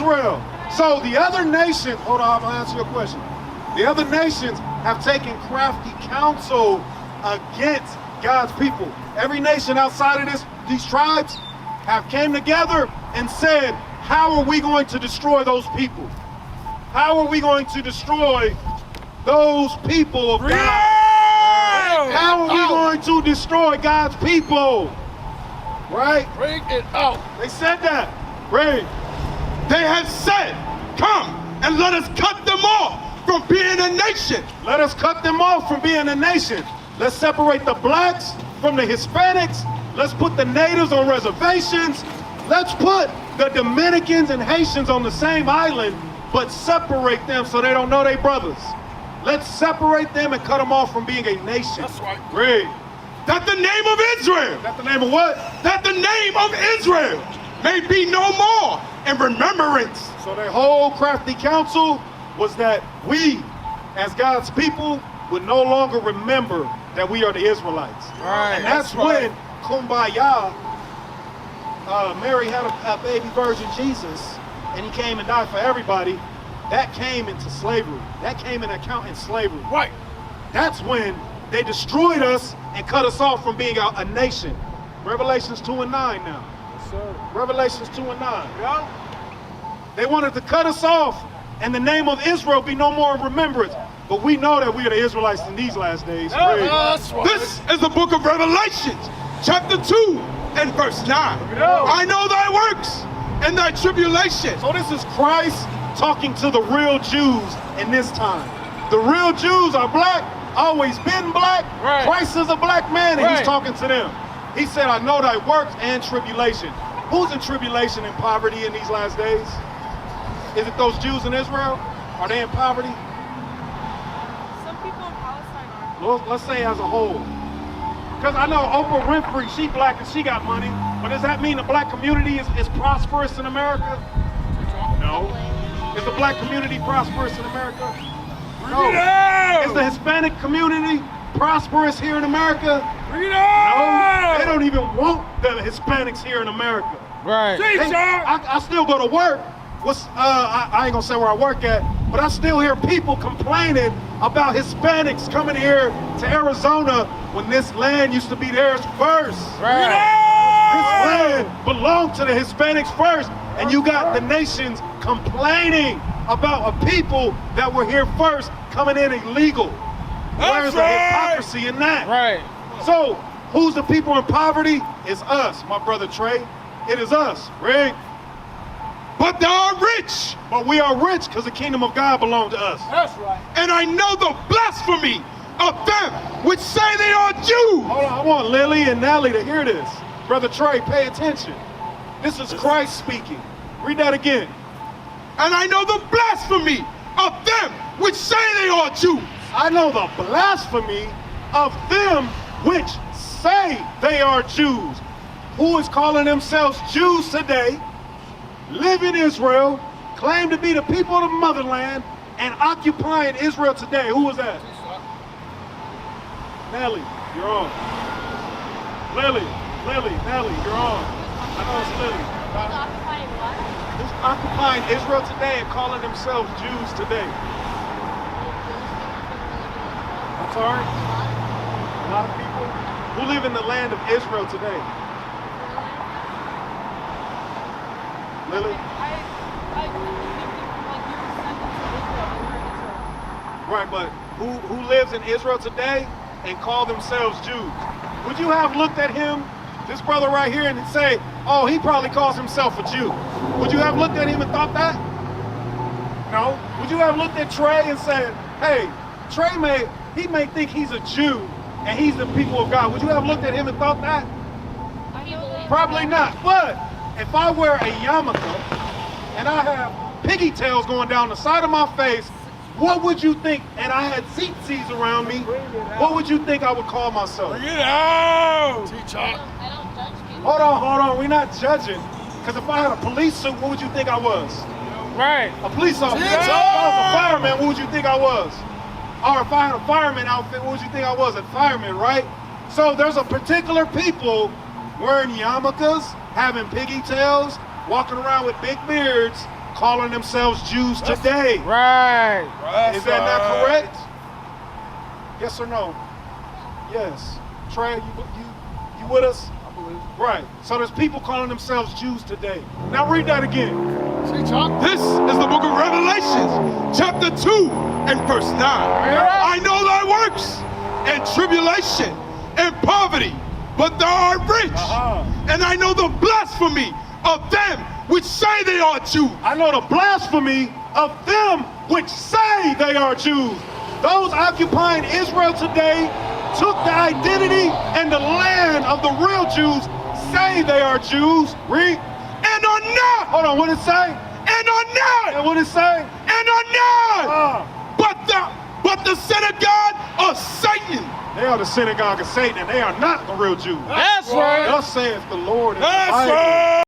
Israel. So the other nations, hold on, I'm gonna answer your question. The other nations have taken crafty counsel against God's people. Every nation outside of these tribes have came together and said, how are we going to destroy those people? How are we going to destroy those people of God? How are we going to destroy God's people? Right? Bring it out. They said that. Right. They have said, come and let us cut them off from being a nation. Let us cut them off from being a nation. Let's separate the blacks from the Hispanics. Let's put the natives on reservations. Let's put the Dominicans and Haitians on the same island, but separate them so they don't know they brothers. Let's separate them and cut them off from being a nation. That's right. Read. That the name of Israel, That the name of what? that the name of Israel may be no more in remembrance. So their whole crafty counsel was that we, as God's people, would no longer remember that we are the Israelites. Right, And that's right. when Kumbaya, Mary had a baby virgin Jesus, and he came and died for everybody. That came into slavery. That came in account in slavery. Right. That's when they destroyed us and cut us off from being a nation. Revelations 2 and 9 now. Yes, sir. Revelations 2 and 9. Yeah. They wanted to cut us off and the name of Israel be no more in remembrance. But we know that we are the Israelites in these last days. Praise. That's right. This is the book of Revelations, chapter 2 and verse 9. I know thy works and thy tribulation. So this is Christ talking to the real Jews in this time. The real Jews are black, always been black. Right. Christ is a black man, and Right. he's talking to them. He said, I know thy works and tribulation. Who's in tribulation and poverty in these last days? Is it those Jews in Israel? Are they in poverty? Some people in Palestine are. Well, let's say as a whole. Because I know Oprah Winfrey, she black and she got money, but does that mean the black community is prosperous in America? No. Is the black community prosperous in America? No. Is the Hispanic community prosperous here in America? No. They don't even want the Hispanics here in America. Right. I still go to work. I ain't gonna say where I work at, but I still hear people complaining about Hispanics coming here to Arizona when this land used to be theirs first. Right. This land belonged to the Hispanics first, and you got the nations complaining about a people that were here first coming in illegal. Where's the hypocrisy in that? Right. So, who's the people in poverty? It's us, my brother Trey. It is us, right? But thou art rich, But we are rich because the kingdom of God belongs to us. That's right. and I know the blasphemy of them which say they are Jews. Hold on, I want Lily and Nelly to hear this. Brother Trey, pay attention. This is Christ speaking. Read that again. And I know the blasphemy of them which say they are Jews. I know the blasphemy of them which say they are Jews. Who is calling themselves Jews today, live in Israel, claim to be the people of the motherland, and occupying Israel today. Who was that? Nelly, you're on. Lily, Nelly, you're on. I know it's Lily. Occupying what? Who's occupying Israel today and calling themselves Jews today? I'm sorry? A lot of people who live in the land of Israel today. Lily? I think like you were sent to Israel. You were in Israel. Right, but who lives in Israel today and call themselves Jews? Would you have looked at him, this brother right here, and say, oh, he probably calls himself a Jew? Would you have looked at him and thought that? No. Would you have looked at Trey and said, hey, Trey may think he's a Jew and he's the people of God? Would you have looked at him and thought that? Probably not. But if I wear a yarmulke and I have piggy tails going down the side of my face, what would you think? And I had tzitzis around me. What would you think I would call myself? Bring it out. Teacher. I don't judge people. Hold on. We're not judging. Because if I had a police suit, what would you think I was? Right. A police officer. If Yeah. I was a fireman, what would you think I was? Or if I had a fireman outfit, what would you think I was? A fireman, right? So there's a particular people wearing yarmulkes, having piggy tails, walking around with big beards, calling themselves Jews today. Right. Is that not correct? Yes or no? Yes. Trey, you with us? I believe. Right. So there's people calling themselves Jews today. Now read that again. Teach on. This is the book of Revelations, chapter 2 and verse 9. I know thy works and tribulation and poverty, but thou art rich. And I know the blasphemy of them which say they are Jews. I know the blasphemy of them which say they are Jews. Those occupying Israel today took the identity and the land of the real Jews, say they are Jews. Read. And are not. Hold on, what did it say? And are not. And what did it say? And are not. But the synagogue of Satan. They are the synagogue of Satan, and they are not the real Jews. That's right. Thus saith the Lord in the That's Bible. right.